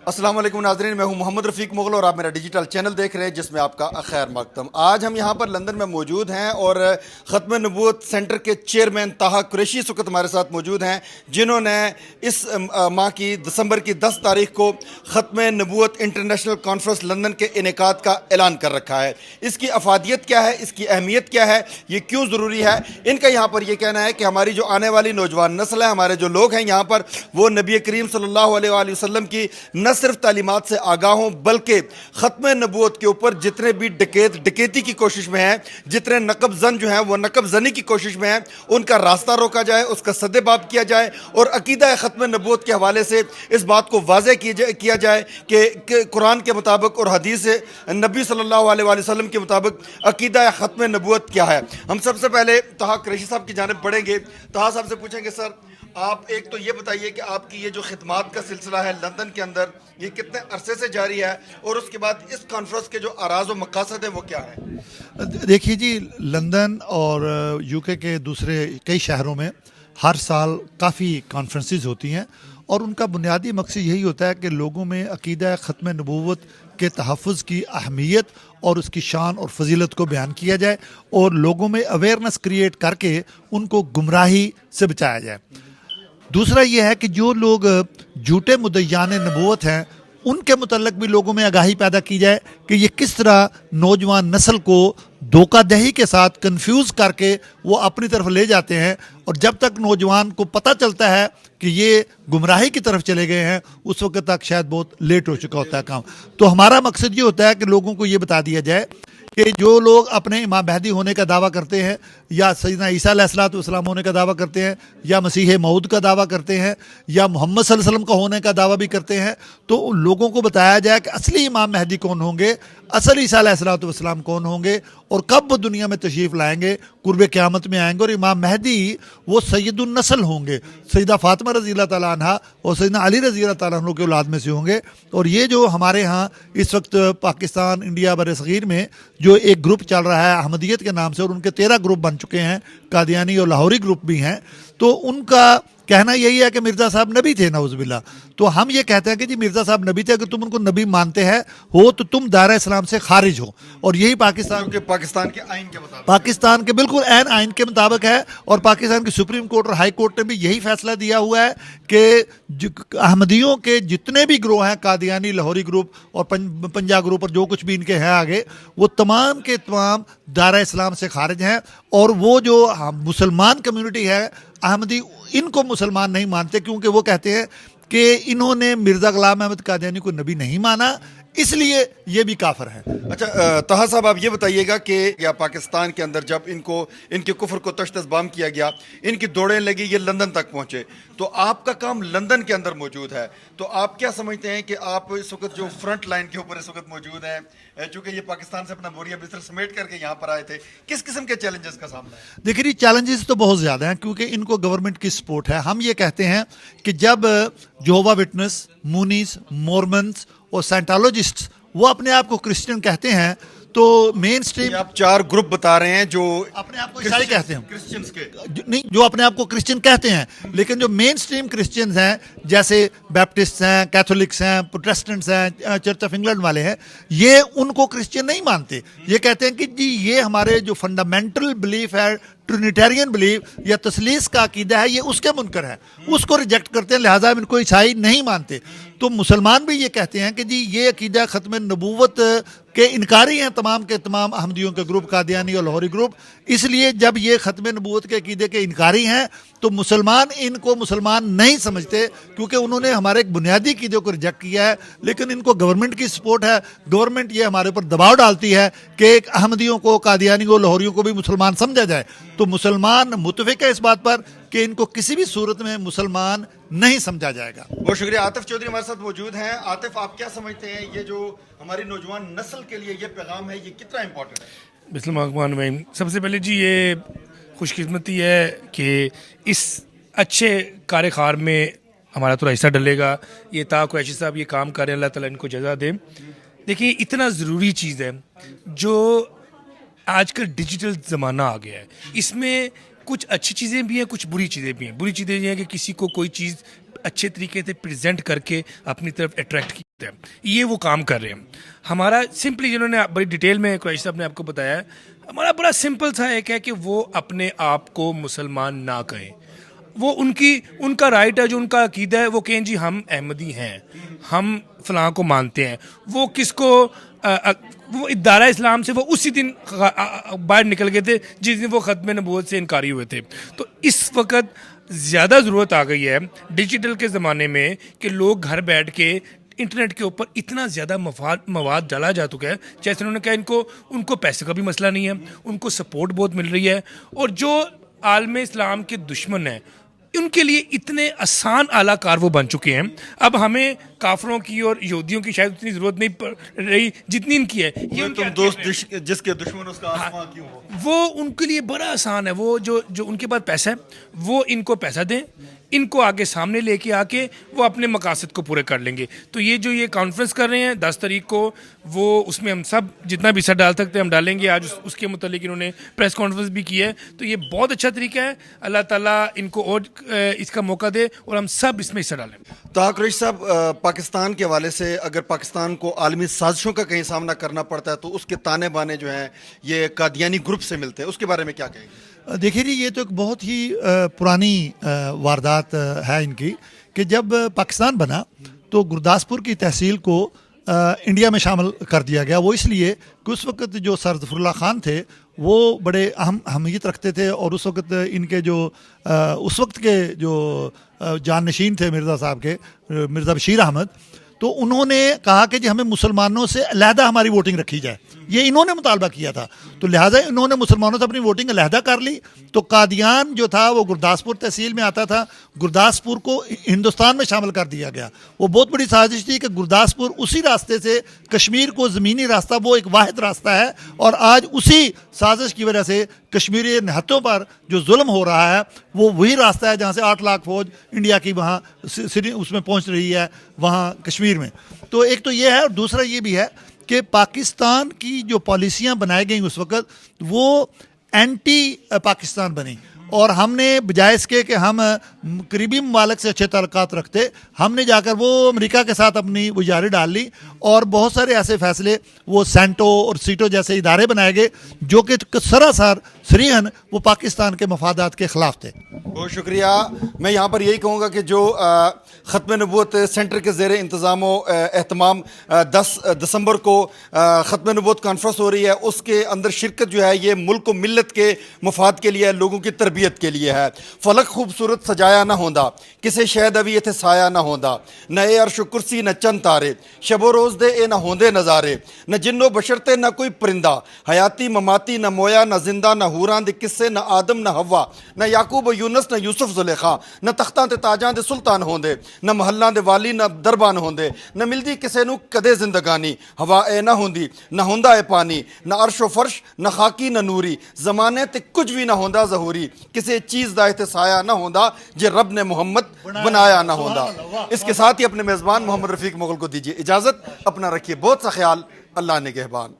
अस्सलाम वालेकुम नाज़रीन, मैं हूं मोहम्मद रफ़ीक मुग़ल और आप मेरा डिजिटल चैनल देख रहे हैं जिसमें आपका खैर मकदम। आज हम यहां पर लंदन में मौजूद हैं और ख़त्म नबूवत सेंटर के चेयरमैन ताहा कुरैशी इस वक्त हमारे साथ मौजूद हैं, जिन्होंने इस माह की दिसंबर की 10 तारीख को ख़त्म नबूवत इंटरनेशनल कॉन्फ्रेंस लंदन के इनेकाद का ऐलान कर रखा है। इसकी अफादियत क्या है, इसकी अहमियत क्या है, ये क्यों ज़रूरी है, इनका यहाँ पर यह कहना है कि हमारी जो आने वाली नौजवान नस्ल है, हमारे जो लोग हैं यहाँ पर, वो नबी करीम सल्लल्लाहु अलैहि वसल्लम की न सिर्फ तालीमात से आगाह हों बल्कि ख़त्म नबूवत के ऊपर जितने भी डकैती की कोशिश में हैं, जितने नकब जन जो हैं वो नकब जनी की कोशिश में हैं, उनका रास्ता रोका जाए, उसका सद्देबाब किया जाए और अकीदा ख़त्म नबूवत के हवाले से इस बात को वाज़ेह किया जाए कि कुरान के मुताबिक और हदीस नबी सल्लल्लाहु अलैहि वसल्लम के मुताबिक अकीदा ख़त्म नबूवत क्या है। हम सबसे पहले ताहा कुरैशी साहब की जानिब बढ़ेंगे। ताहा साहब से पूछेंगे, सर आप एक तो ये बताइए कि आपकी ये जो खिदमात का सिलसिला है लंदन के अंदर, ये कितने अरसे से जारी है और उसके बाद इस कॉन्फ्रेंस के जो अराज व मकासद हैं वो क्या है? देखिए जी, लंदन और यूके के दूसरे कई शहरों में हर साल काफ़ी कॉन्फ्रेंसेस होती हैं और उनका बुनियादी मकसद यही होता है कि लोगों में अकीदा ख़त्म नबूवत के तहफ़्फ़ुज़ की अहमियत और उसकी शान और फजीलत को बयान किया जाए और लोगों में अवेयरनेस क्रिएट करके उनको गुमराही से बचाया जाए। दूसरा ये है कि जो लोग झूठे मुद्दयान नबूवत हैं उनके मुतल्लक भी लोगों में आगाही पैदा की जाए कि ये किस तरह नौजवान नस्ल को धोखादही के साथ कंफ्यूज करके वो अपनी तरफ ले जाते हैं और जब तक नौजवान को पता चलता है कि ये गुमराही की तरफ चले गए हैं उस वक्त तक शायद बहुत लेट हो चुका होता है काम। तो हमारा मकसद ये होता है कि लोगों को ये बता दिया जाए कि जो लोग अपने इमाम महदी होने का दावा करते हैं या सैयदना ईसा अलैहिस्सलाम होने का दावा करते हैं या मसीह मऊद का दावा करते हैं या मोहम्मद सल्लल्लाहु अलैहि वसल्लम का होने का दावा भी करते हैं, तो उन लोगों को बताया जाए कि असली इमाम महदी कौन होंगे, असल ईसा अलैहिस्सलाम कौन होंगे और कब वो दुनिया में तशरीफ़ लाएंगे, कुर्ब क़यामत में आएंगे। और इमाम महदी वो सैयदुन नस्ल होंगे, सैयदा फ़ातिमा रज़ी अल्लाह ताला अन्हा और सैयदना अली रज़ी अल्लाह ताला अन्हु के औलाद में से होंगे। और ये जो हमारे यहाँ इस वक्त पाकिस्तान, इंडिया, बरसग़ीर में जो एक ग्रुप चल रहा है अहमदियत के नाम से, और उनके 13 ग्रुप बन चुके हैं, कादियानी और लाहौरी ग्रुप भी हैं, तो उनका कहना यही है कि मिर्ज़ा साहब नबी थे, नऊज़ुबिल्लाह। तो हम ये कहते हैं कि जी मिर्ज़ा साहब नबी थे, अगर तुम उनको नबी मानते हैं हो तो तुम दायरा इस्लाम से खारिज हो। और यही पाकिस्तान के पाकिस्तान के आइन के मुताबिक, पाकिस्तान के बिल्कुल ऐन आइन के मुताबिक है। और पाकिस्तान की सुप्रीम कोर्ट और हाई कोर्ट ने भी यही फैसला दिया हुआ है कि अहमदियों के जितने भी ग्रोह हैं, कादियानी, लाहौरी ग्रुप और पंजा ग्रुप और जो कुछ भी इनके हैं आगे, वो तमाम के तमाम दायरा इस्लाम से खारिज हैं। और वो जो मुसलमान कम्युनिटी है अहमदी, इनको मुसलमान नहीं मानते क्योंकि वो कहते हैं कि इन्होंने मिर्ज़ा ग़ुलाम अहमद कादियानी को नबी नहीं माना, इसलिए ये भी काफिर है। अच्छा ताहा साहब, आप ये बताइएगा कि या पाकिस्तान के अंदर जब इनके कुफ्र को तश्त-ए-ज़बाम किया गया, इनकी दौड़ें लगी, ये लंदन तक पहुँचे, तो आपका काम लंदन के अंदर मौजूद है, तो आप क्या समझते हैं कि आप इस वक्त जो फ्रंट लाइन के ऊपर इस वक्त मौजूद हैं, चूँकि ये पाकिस्तान से अपना बोरिया बिस्तर समेट करके यहाँ पर आए थे, किस किस्म के चैलेंजेस का सामना है? देखिए, चैलेंजेस तो बहुत ज़्यादा हैं क्योंकि इनको गवर्नमेंट की सपोर्ट है। हम ये कहते हैं कि जब यहोवा विटनेस, मुनीस, मोर्मन्स और साइंटोलॉजिस्ट्स वो अपने आप को क्रिश्चियन कहते हैं, तो मेन स्ट्रीम आप 4 ग्रुप बता रहे हैं जो अपने आप को ईसाई कहते हैं, क्रिश्चियंस के नहीं, जो अपने आप को क्रिश्चियन कहते हैं, लेकिन जो मेन स्ट्रीम क्रिश्चियंस हैं जैसे बैप्टिस्ट हैं, कैथोलिक्स हैं, प्रोटेस्टेंट्स हैं, चर्च ऑफ इंग्लैंड वाले हैं, ये उनको क्रिश्चियन नहीं मानते। ये कहते हैं कि जी ये हमारे जो फंडामेंटल बिलीफ है, ट्रिनिटेरियन बिलीफ या तसलीस का अकीदा है, ये उसके मुनकर है, उसको रिजेक्ट करते हैं, लिहाजा इनको ईसाई नहीं मानते। तो मुसलमान भी ये कहते हैं कि जी ये अकीदा ख़त्म नबूवत के इनकारी हैं तमाम के तमाम अहमदियों के ग्रुप, कादियानी और लाहौरी ग्रुप। इसलिए जब ये ख़त्म नबूवत के अकीदे के इनकारी हैं तो मुसलमान इनको मुसलमान नहीं समझते क्योंकि उन्होंने हमारे एक बुनियादी अकीदे को रिजेक्ट किया है। लेकिन इनको गवर्नमेंट की सपोर्ट है, गवर्नमेंट ये हमारे ऊपर दबाव डालती है कि अहमदियों को, कादियानी को, लाहौरियों को भी मुसलमान समझा जाए। तो मुसलमान मुतफिक है इस बात पर कि इनको किसी भी सूरत में मुसलमान नहीं समझा जाएगा। बहुत शुक्रिया। आतिफ चौधरी हमारे साथ मौजूद हैं। आतिफ, आप क्या समझते हैं ये जो हमारी नौजवान नस्ल के लिए ये पैगाम है, ये कितना इम्पोर्टेंट है? बिस्मिल्लाह। सबसे पहले जी ये खुशकिस्मती है कि इस अच्छे कार्यखार में हमारा थोड़ा हिस्सा डलेगा। ये ताहा कुरैशी साहब ये काम कर रहे हैं, अल्लाह ताला इनको जज़ा दे। देखिए, इतना ज़रूरी चीज़ है जो आजकल डिजिटल ज़माना आ गया है, इसमें कुछ अच्छी चीज़ें भी हैं, कुछ बुरी चीज़ें भी हैं। बुरी चीज़ें ये हैं कि किसी को कोई चीज़ अच्छे तरीके से प्रेजेंट करके अपनी तरफ अट्रैक्ट है, ये वो काम कर रहे हैं। हमारा सिंपली, जिन्होंने बड़ी डिटेल में कुरैशी साहब ने आपको बताया है, हमारा बड़ा सिंपल सा एक है कि वो अपने आप को मुसलमान ना कहें। वो उनका राइट है, जो उनका अकीदा है, वो कहें जी हम अहमदी हैं, हम फलां को मानते हैं। वो किसको वो इदारा इस्लाम से वो उसी दिन बाहर निकल गए थे जिस दिन वो ख़त्म नबूवत से इनकारी हुए थे। तो इस वक्त ज़्यादा ज़रूरत आ गई है डिजिटल के ज़माने में कि लोग घर बैठ के इंटरनेट के ऊपर इतना ज़्यादा मवाद डाला जा चुका है। जैसे उन्होंने कहा, उनको पैसे का भी मसला नहीं है, उनको सपोर्ट बहुत मिल रही है, और जो आलम इस्लाम के दुश्मन हैं उनके लिए इतने आसान आला कार वो बन चुके हैं। अब हमें काफरों की और यहूदियों की शायद उतनी ज़रूरत नहीं पड़ रही जितनी इनकी है। ये तुम दोस्त जिसके दुश्मन उसका आसमां क्यों हो, वो उनके लिए बड़ा आसान है। वो जो उनके पास पैसा है, वो इनको पैसा दें, इनको आगे सामने लेके आके वो अपने मकासद को पूरे कर लेंगे। तो ये कॉन्फ्रेंस कर रहे हैं 10 तारीख को, वो उसमें हम सब जितना भी सर डाल सकते हैं हम डालेंगे। आज उसके मुतालिक इन्होंने प्रेस कॉन्फ्रेंस भी की है। तो ये बहुत अच्छा तरीका है। अल्लाह ताला इनको और इसका मौका दे और हम सब इसमें हिस्सा डालें। ताहा कुरैशी साहब, पाकिस्तान के हवाले से अगर पाकिस्तान को आलमी साजिशों का कहीं सामना करना पड़ता है तो उसके ताने बाने जो हैं ये कादियानी ग्रुप से मिलते हैं, उसके बारे में क्या कहेंगे? देखिए जी, ये तो एक बहुत ही पुरानी वारदात है इनकी कि जब पाकिस्तान बना तो गुरदासपुर की तहसील को इंडिया में शामिल कर दिया गया। वो इसलिए कि उस वक्त जो सर ज़फ़रुल्लाह खान थे वो बड़े अहम अहमियत रखते थे, और उस वक्त इनके जो उस वक्त के जो जाननशीन थे मिर्ज़ा साहब के, मिर्ज़ा बशीर अहमद, तो उन्होंने कहा कि जी हमें मुसलमानों से अलहदा हमारी वोटिंग रखी जाए। ये इन्होंने मुतालबा किया था, तो लिहाजा इन्होंने मुसलमानों से अपनी वोटिंग अलहदा कर ली। तो कादियान जो था वो गुरदासपुर तहसील में आता था, गुरदासपुर को हिंदुस्तान में शामिल कर दिया गया। वो बहुत बड़ी साजिश थी कि गुरदासपुर उसी रास्ते से कश्मीर को ज़मीनी रास्ता, वो एक वाहिद रास्ता है, और आज उसी साजिश की वजह से कश्मीरी निहत्तों पर जो जुल्म हो रहा है वो वही रास्ता है जहाँ से 8 लाख फौज इंडिया की वहाँ उसमें पहुँच रही है, वहाँ कश्मीर में। तो एक तो ये है, और दूसरा ये भी है कि पाकिस्तान की जो पॉलिसियाँ बनाई गई उस वक़्त वो एंटी पाकिस्तान बनी, और हमने बजाय इसके कि हम करीबी ममालिक से अच्छे ताल्लुकात रखते, हमने जाकर वो अमेरिका के साथ अपनी वो यारी डाल ली, और बहुत सारे ऐसे फैसले वो सेंटो और सीटो जैसे इदारे बनाए गए जो कि सरासर सरीहन वो पाकिस्तान के मफादात के ख़िलाफ़ थे। बहुत शुक्रिया। मैं यहाँ पर यही कहूँगा कि जो ख़त्म नबूवत सेंटर के ज़ेर इंतज़ाम एहतमाम 10 दिसंबर को ख़त्म नबूवत कॉन्फ्रेंस हो रही है, उसके अंदर शिरकत जो है ये मुल्क व मिल्लत के मफाद के लिए है, लोगों की तरबियत के लिए है। फलक खूबसूरत सजाया ना होंदा, किसे शहद अभी इत्थे साया ना होंदा, न ए अर्श कुर्सी न चंद तारे, शबो रोज़ दे ए न होंदे नज़ारे, न जिन्नो बशरते न कोई परिंदा, हयाती ममाती न मोया न जिंदा, न हूरां दे किस्से न आदम न हवा, न याकूब यूनुस न यूसुफ जुलेखा, न तख्तां ते ताजां दे सुल्तान होंदे, न महल्लां दे वाली न दरबान होंदे, न मिलदी किसे नू कदे जिंदगानी, हवा ए ना होंदी न होंदा ए पानी, न अर्शो फर्श न खाकी न नूरी, जमाने ते कुछ भी ना होंदा ज़हूरी, किसी चीज़ दा इत्थे साया ना होंदा जे रब ने मोहम्मद बनाया ना होंदा। इसके साथ ही अपने मेज़बान मोहम्मद रफ़ीक मुग़ल को दीजिए इजाज़त। अपना रखिए बहुत सा ख्याल। अल्लाह निगहबान।